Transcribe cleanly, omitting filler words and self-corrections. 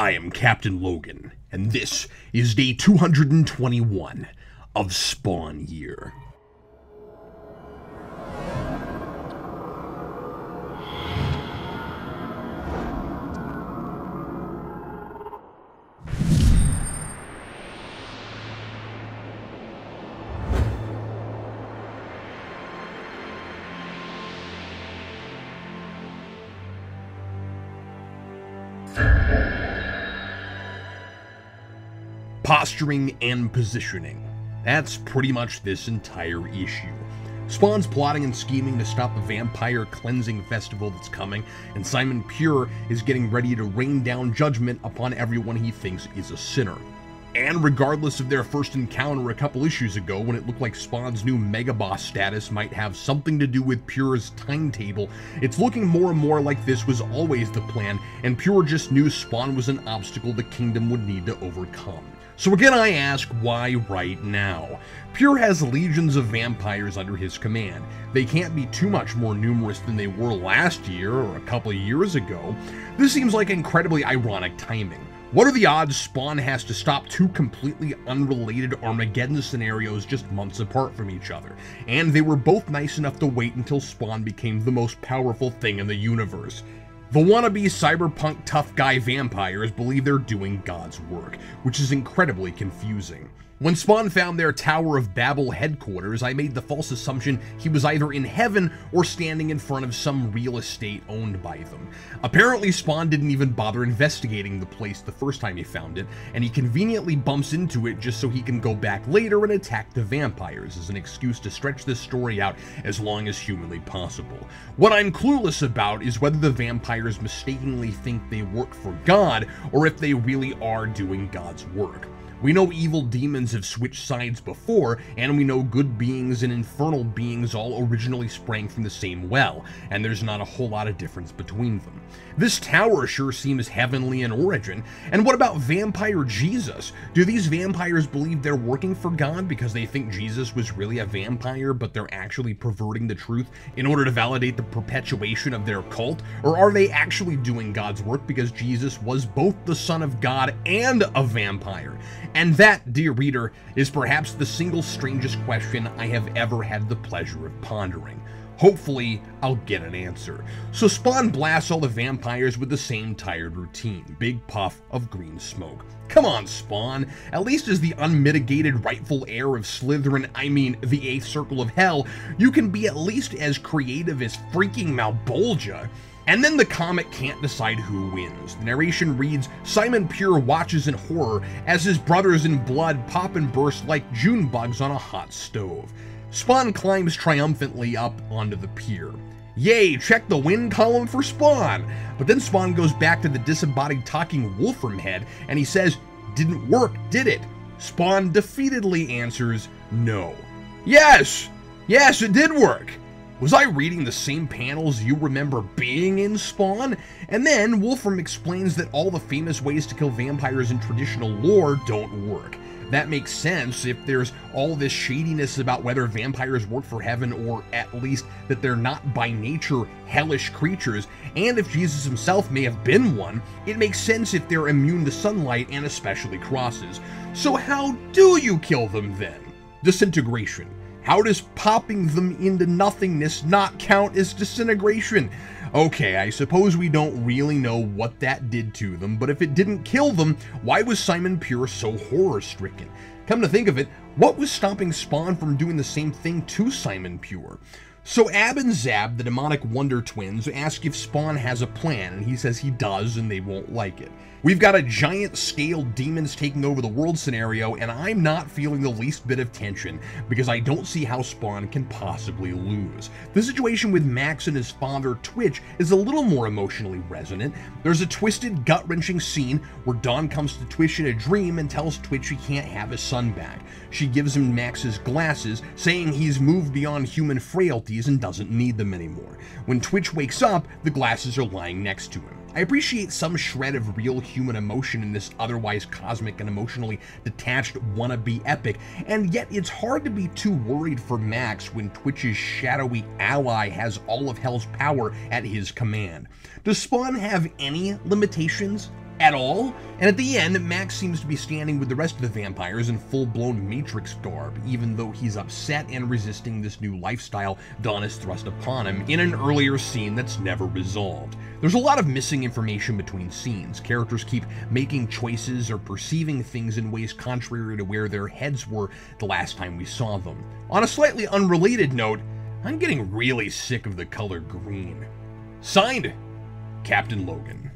I am Captain Logan, and this is day 221 of Spawn Year. Posturing and positioning. That's pretty much this entire issue. Spawn's plotting and scheming to stop the vampire cleansing festival that's coming, and Simon Pure is getting ready to rain down judgment upon everyone he thinks is a sinner. And regardless of their first encounter a couple issues ago, when it looked like Spawn's new Mega Boss status might have something to do with Pure's timetable, it's looking more and more like this was always the plan, and Pure just knew Spawn was an obstacle the kingdom would need to overcome. So again I ask, why right now? Pure has legions of vampires under his command. They can't be too much more numerous than they were last year or a couple of years ago. This seems like incredibly ironic timing. What are the odds Spawn has to stop two completely unrelated Armageddon scenarios just months apart from each other? And they were both nice enough to wait until Spawn became the most powerful thing in the universe. The wannabe cyberpunk tough guy vampires believe they're doing God's work, which is incredibly confusing. When Spawn found their Tower of Babel headquarters, I made the false assumption he was either in heaven or standing in front of some real estate owned by them. Apparently Spawn didn't even bother investigating the place the first time he found it, and he conveniently bumps into it just so he can go back later and attack the vampires as an excuse to stretch this story out as long as humanly possible. What I'm clueless about is whether the vampires mistakenly think they work for God, or if they really are doing God's work. We know evil demons have switched sides before, and we know good beings and infernal beings all originally sprang from the same well, and there's not a whole lot of difference between them. This tower sure seems heavenly in origin, and what about Vampire Jesus? Do these vampires believe they're working for God because they think Jesus was really a vampire, but they're actually perverting the truth in order to validate the perpetuation of their cult? Or are they actually doing God's work because Jesus was both the Son of God and a vampire? And that, dear reader, is perhaps the single strangest question I have ever had the pleasure of pondering. Hopefully, I'll get an answer. So Spawn blasts all the vampires with the same tired routine. Big puff of green smoke. Come on, Spawn. At least as the unmitigated rightful heir of Slytherin, I mean the 8th Circle of Hell, you can be at least as creative as freaking Malbolgia. And then the comic can't decide who wins. The narration reads, Simon Pure watches in horror as his brothers in blood pop and burst like June bugs on a hot stove. Spawn climbs triumphantly up onto the pier. Yay, check the win column for Spawn! But then Spawn goes back to the disembodied talking Wolfram head and he says, didn't work, did it? Spawn defeatedly answers, no. Yes, it did work. Was I reading the same panels you remember being in Spawn? And then Wolfram explains that all the famous ways to kill vampires in traditional lore don't work. That makes sense if there's all this shadiness about whether vampires work for heaven, or at least that they're not by nature hellish creatures, and if Jesus himself may have been one, it makes sense if they're immune to sunlight and especially crosses. So how do you kill them then? Disintegration. How does popping them into nothingness not count as disintegration? Okay, I suppose we don't really know what that did to them, but if it didn't kill them, why was Simon Pure so horror-stricken? Come to think of it, what was stopping Spawn from doing the same thing to Simon Pure? So Ab and Zab, the demonic Wonder Twins, ask if Spawn has a plan, and he says he does and they won't like it. We've got a giant-scaled demons taking over the world scenario, and I'm not feeling the least bit of tension, because I don't see how Spawn can possibly lose. The situation with Max and his father, Twitch, is a little more emotionally resonant. There's a twisted, gut-wrenching scene where Dawn comes to Twitch in a dream and tells Twitch he can't have his son back. She gives him Max's glasses, saying he's moved beyond human frailties and doesn't need them anymore. When Twitch wakes up, the glasses are lying next to him. I appreciate some shred of real human emotion in this otherwise cosmic and emotionally detached wannabe epic, and yet it's hard to be too worried for Max when Twitch's shadowy ally has all of Hell's power at his command. Does Spawn have any limitations? at all. And at the end, Max seems to be standing with the rest of the vampires in full-blown Matrix garb, even though he's upset and resisting this new lifestyle Dawn has thrust upon him in an earlier scene that's never resolved. There's a lot of missing information between scenes. Characters keep making choices or perceiving things in ways contrary to where their heads were the last time we saw them. On a slightly unrelated note, I'm getting really sick of the color green. Signed, Captain Logan.